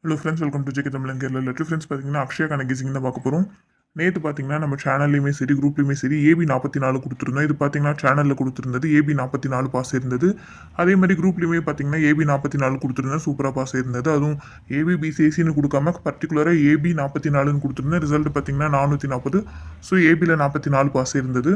Hello friends, welcome to JK Tamil Kerala letter. Friends பார்த்தீங்கன்னா அக்ஷயாக்கான guessing தான் பார்க்க போகிறோம். நேற்று பார்த்தீங்கன்னா நம்ம சேனல்லையுமே சரி குரூப்லையுமே சரி ஏபி 44 கொடுத்துருந்தோம். இது பார்த்தீங்கன்னா சேனலில் கொடுத்துருந்தது ஏபி 44 பாஸ் இருந்தது. அதே மாதிரி குரூப்லையுமே பார்த்தீங்கன்னா ஏபி 44 கொடுத்துருந்தேன், சூப்பராக பாஸ் இருந்தது. அதுவும் ஏபி பிசிஎஸ்சின்னு கொடுக்காம பர்டிகுலராக ஏபி 44ன்னு கொடுத்துருந்தேன். ரிசல்ட் பார்த்தீங்கன்னா 440. ஸோ ஏபியில் 44 பாஸ் இருந்தது.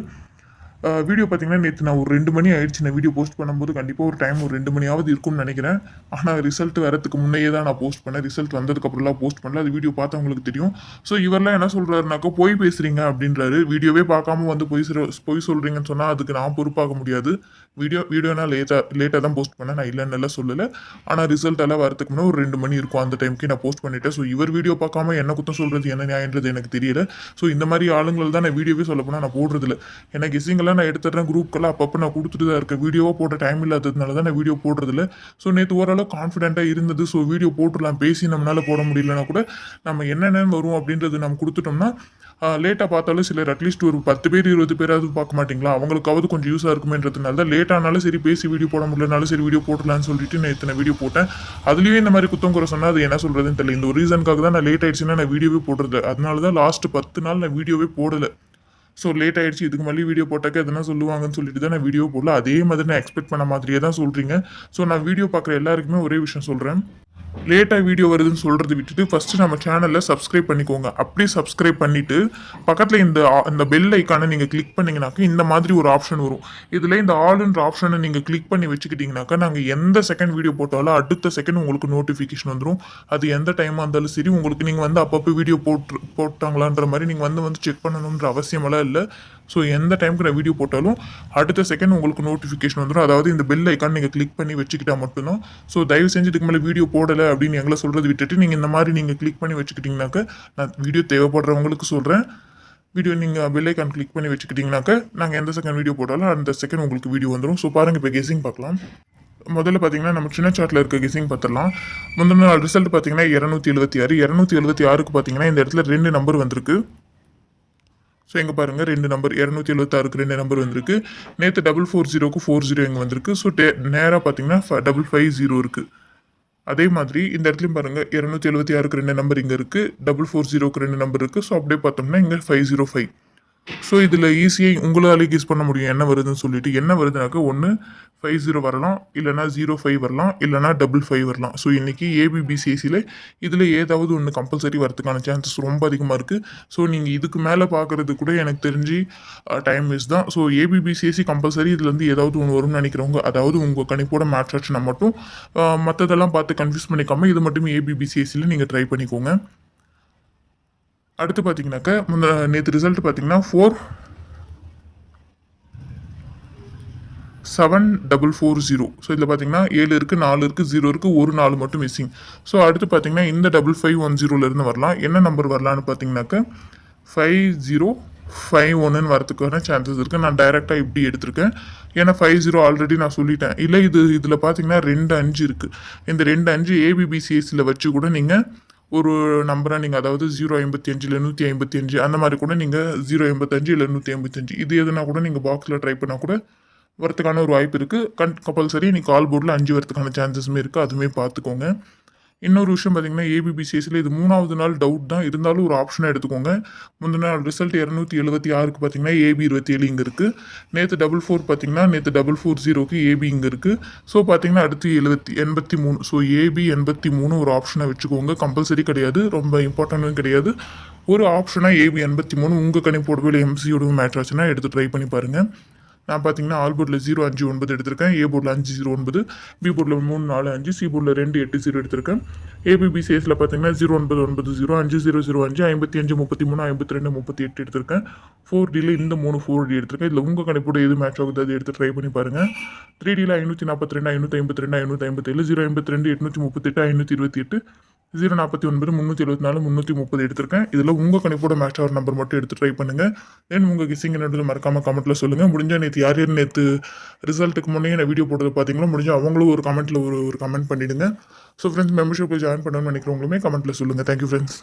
வீடியோ பார்த்தீங்கன்னா நேற்று நான் ஒரு 2 மணி ஆயிடுச்சு. நான் வீடியோ போஸ்ட் பண்ணும்போது கண்டிப்பாக ஒரு டைம் ஒரு 2 மணியாவது இருக்கும்னு நினைக்கிறேன். ஆனால் ரிசல்ட் வரதுக்கு முன்னையே தான் நான் போஸ்ட் பண்ணேன். ரிசல்ட் வந்ததுக்கப்புறம்லாம் போஸ்ட் பண்ணல. அது வீடியோ பார்த்தவங்களுக்கு தெரியும். ஸோ இவரெல்லாம் என்ன சொல்கிறாருனாக்கா பொய் பேசுகிறீங்க அப்படின்றாரு. வீடியோவே பார்க்காம வந்து பொய் சொல்கிறீங்கன்னு சொன்னால் அதுக்கு நான் பொறுப்பாக முடியாது. வீடியோனா லேட்டாக தான் போஸ்ட் பண்ணேன். நான் இல்லைன்னு எல்லாம் சொல்லலை. ஆனால் ரிசல்ட் எல்லாம் வரதுக்கு முன்னே ஒரு 2 மணி இருக்கும். அந்த டைமுக்கு நான் போஸ்ட் பண்ணிட்டேன். ஸோ இவர் வீடியோ பார்க்காம என்ன குத்தம் சொல்கிறது என்ன நியாயன்றது எனக்கு தெரியல. ஸோ இந்த மாதிரி ஆளுங்கள் தான் நான் வீடியோவே சொல்ல போனால் நான் போடுறதில்ல. ஏன்னா கெஸிங்கெல்லாம் நான் எடுத்துடுறேன், குரூப்க்கெல்லாம் அப்பப்போ நான் கொடுத்துட்டு தான் இருக்கேன். வீடியோவாக போட்ட டைம் இல்லாததுனால தான் நான் வீடியோ போடுறதில்ல. ஸோ நேற்று ஓரளவு கான்ஃபிடென்ட்டாக இருந்தது. ஸோ வீடியோ போட்டுடலாம், பேசி நம்மளால போட முடியலன்னா கூட நம்ம என்னென்ன வரும் அப்படின்றது நம்ம கொடுத்துட்டோம்னா லேட்டாக பார்த்தாலும் சிலர் அட்லீஸ்ட் ஒரு 10 பேர் 20 பேராவது பார்க்க மாட்டிங்களா, அவங்களுக்காவது கொஞ்சம் யூஸாக இருக்குமேன்றதுனால தான் லேட்டானாலும் சரி, பேசி வீடியோ போட முடியலனாலும் சரி வீடியோ போடலான்னு சொல்லிட்டு நான் இத்தனை வீடியோ போட்டேன். அதுலேயும் இந்த மாதிரி குத்தம் குறை சொன்னால் அது என்ன சொல்கிறதுன்னு தெரியல. இந்த ஒரு ரீசனுக்காக தான் நான் லேட் ஆயிடுச்சுன்னா நான் வீடியோவே போடுறது. அதனால தான் லாஸ்ட் 10 நாள் நான் வீடியோவே போடலை. ஸோ லேட் ஆயிடுச்சு, இதுக்கு மேலே வீடியோ போட்டாக்க எதனா சொல்லுவாங்கன்னு சொல்லிட்டு தான் நான் வீடியோ போடல. அதே மாதிரி நான் எக்ஸ்பெக்ட் பண்ண மாதிரியே தான் சொல்கிறீங்க. ஸோ நான் வீடியோ பார்க்குற எல்லாருக்குமே ஒரே விஷயம் சொல்கிறேன். லேட்டாக வீடியோ வருதுன்னு சொல்கிறத விட்டுட்டு ஃபஸ்ட்டு நம்ம சேனலில் சப்ஸ்கிரைப் பண்ணிக்கோங்க. அப்படியே சப்ஸ்கிரைப் பண்ணிவிட்டு பக்கத்தில் இந்த பெல் ஐக்கானை நீங்கள் கிளிக் பண்ணிங்கனாக்கா இந்த மாதிரி ஒரு ஆப்ஷன் வரும். இதில் இந்த ஆல்ன்ற ஆப்ஷனை நீங்கள் கிளிக் பண்ணி வச்சுக்கிட்டிங்கனாக்கா நாங்கள் எந்த செகண்ட் வீடியோ போட்டாலும் அடுத்த செகண்ட் உங்களுக்கு நோட்டிஃபிகேஷன் வந்துடும். அது எந்த டைமாக இருந்தாலும் சரி, உங்களுக்கு நீங்கள் வந்து அப்பப்போ வீடியோ போட்டாங்களான்ற மாதிரி நீங்கள் வந்து செக் பண்ணணுன்ற அவசியமெல்லாம் இல்லை. ஸோ எந்த டைமுக்கு நான் வீடியோ போட்டாலும் அடுத்த செகண்ட் உங்களுக்கு நோட்டிஃபிகேஷன் வந்துடும். அதாவது இந்த பெல் ஐக்கான் நீங்கள் கிளிக் பண்ணி வச்சுக்கிட்டா மட்டும்தான். ஸோ தயவு செஞ்சு இதுக்கு மேலே வீடியோ போடலை அப்படின்னு எங்களை சொல்கிறது விட்டுட்டு நீங்கள் இந்த மாதிரி நீங்கள் கிளிக் பண்ணி வச்சுக்கிட்டிங்கனாக்கா, நான் வீடியோ தேவைப்படுறவங்களுக்கு சொல்கிறேன், வீடியோ நீங்கள் பெல் ஐக்கான் கிளிக் பண்ணி வச்சுக்கிட்டிங்கனாக்கா நாங்கள் எந்த செகண்ட் வீடியோ போட்டாலும் அந்த செகண்ட் உங்களுக்கு வீடியோ வந்துடும். ஸோ பாருங்கள், இப்போ கெஸிங் பார்க்கலாம். முதல்ல பார்த்தீங்கன்னா நம்ம சின்ன சார்ட்டில் இருக்க கெஸிங் பார்த்துடலாம். முந்தின நாள் ரிசல்ட் பார்த்தீங்கன்னா 276 பார்த்தீங்கன்னா இந்த இடத்துல 2 நம்பர் வந்திருக்கு. ஸோ எங்கே பாருங்கள், 2 நம்பர் 276க்கு 2 நம்பர் வந்திருக்கு. நேற்று 440க்கு 40 இங்கே வந்திருக்கு. ஸோ நேராக பார்த்தீங்கன்னா 550 இருக்குது. அதே மாதிரி இந்த இடத்துலையும் பாருங்கள், 276க்கு 2 நம்பர் இங்கே இருக்குது, 440க்கு 2 நம்பர் இருக்குது. ஸோ அப்படியே பார்த்தோம்னா இங்கே 505. ஸோ இதில் ஈஸியாக உங்களாலே கெஸ் பண்ண முடியும் என்ன வருதுன்னு சொல்லிட்டு. என்ன வருதுனாக்கா ஒன்று 50 வரலாம், இல்லைனா 05 வரலாம், இல்லைனா 55 வரலாம். ஸோ இன்றைக்கி ஏபிபிசிஎஸ்சியில் இதில் ஏதாவது ஒன்று கம்பல்சரி வரதுக்கான சான்சஸ் ரொம்ப அதிகமாக இருக்குது. ஸோ நீங்கள் இதுக்கு மேலே பார்க்குறது கூட எனக்கு தெரிஞ்சு டைம் வேஸ்ட் தான். ஸோ ஏபிபிசிஎஸ்சி கம்பல்சரி இதுலேருந்து ஏதாவது ஒன்று வரும்னு நினைக்கிறவங்க, அதாவது உங்கள் கணிப்போட மேட்ச் ஆச்சுன்னா மட்டும் மற்றதெல்லாம் பார்த்து கன்ஃபியூஸ் பண்ணிக்காமல் இது மட்டும் ஏபிபிசிஎஸ்சியில் நீங்கள் ட்ரை பண்ணிக்கோங்க. அடுத்து பார்த்தீங்கன்னாக்கா நேற்று ரிசல்ட் பார்த்தீங்கன்னா 47440. ஸோ இதில் பார்த்தீங்கன்னா 7 இருக்குது, 4 இருக்குது, 0 இருக்குது, ஒரு 4 மட்டும் மிஸ்ஸிங். ஸோ அடுத்து பார்த்தீங்கன்னா இந்த 5510 வரலாம். என்ன நம்பர் வரலான்னு பார்த்தீங்கன்னாக்கா 5051 வரதுக்கான சான்சஸ் இருக்குது. நான் டைரெக்டாக இப்படி எடுத்திருக்கேன், ஏன்னா 50 ஆல்ரெடி நான் சொல்லிட்டேன். இல்லை இதில் பார்த்தீங்கன்னா 2 5 இருக்குது. இந்த 2 5 ஏபிபிசிஎஸ்சியில் வச்சு கூட நீங்கள் ஒரு நம்பராக நீங்கள், அதாவது 055 இல்லை 155 அந்த மாதிரி கூட நீங்கள் 085 இல்லை 185 இது எதுனா கூட நீங்கள் பாக்ஸில் ட்ரை பண்ணால் கூட வரத்துக்கான ஒரு வாய்ப்பு இருக்குது. கம்பல்சரி நீங்கள் கால் போர்டில் 5 வரத்துக்கான சான்சஸுமே இருக்குது. அதுவுமே பார்த்துக்கோங்க. இன்னொரு விஷயம் பார்த்தீங்கன்னா ஏபிபிசிஎஸ்சியில் இது 3வது நாள் டவுட் தான் இருந்தாலும் ஒரு ஆப்ஷனாக எடுத்துக்கோங்க. முந்தின நாள் ரிசல்ட் 276க்கு பார்த்தீங்கன்னா ஏபி 27 இங்கே இருக்குது. நேற்று 44 பார்த்தீங்கன்னா நேற்று 440க்கு ஏபி இங்கே இருக்குது. ஸோ பார்த்தீங்கன்னா அடுத்து 83. ஸோ ஏபி 83 ஒரு ஆப்ஷனாக வச்சுக்கோங்க. கம்பல்சரி கிடையாது, ரொம்ப இம்பார்ட்டன்ட்டும் கிடையாது. ஒரு ஆப்ஷனாக ஏபி 83 உங்கள் கணிப்போடவே எம்சியோடவும் மேட்ச் ஆச்சுன்னா எடுத்து ட்ரை பண்ணி பாருங்கள். நான் பார்த்தீங்கன்னா ஆல் போர்டில் 059 எடுத்திருக்கேன், ஏ போர்டில் 509, பி போர்டில் 345, சி போர்டில் 280 எடுத்திருக்கேன். ஏபிபிசிஎஸ்சில் பார்த்தீங்கன்னா 0990, 5005, 55 33, 52 38 எடுத்திருக்கேன். 4Dயில் இந்த 3 4D எடுத்திருக்கேன். இதில் உங்கள் கணிப்போட எது மேட்ச் ஆகுது அது எடுத்து ட்ரை பண்ணி பாருங்கள். 3Dயில் 542, 552, 557, 082, 838, 528, 049, 374, 330 எடுத்திருக்கேன். இதில் உங்கள் கணிப்போட மேட்ச் ஆகிற நம்பர் மட்டும் எடுத்து ட்ரை பண்ணுங்கள். தென் உங்கள் கெஸிங் என்னது மறக்காமல் கமெண்ட்டில் சொல்லுங்கள். முடிஞ்சால் நேற்று யார் நேற்று ரிசல்ட்டுக்கு முன்னே நான் வீடியோ போட்டது பார்த்தீங்களா, முடிஞ்சால் அவங்களும் ஒரு கமெண்ட்டில் ஒரு கமெண்ட் பண்ணிவிடுங்க. ஸோ ஃப்ரெண்ட்ஸ், மெம்பர்ஷிப்பில் ஜாயின் பண்ணணும்னு நினைக்கிறவங்களுமே கமெண்ட்டில் சொல்லுங்கள். Thank you friends.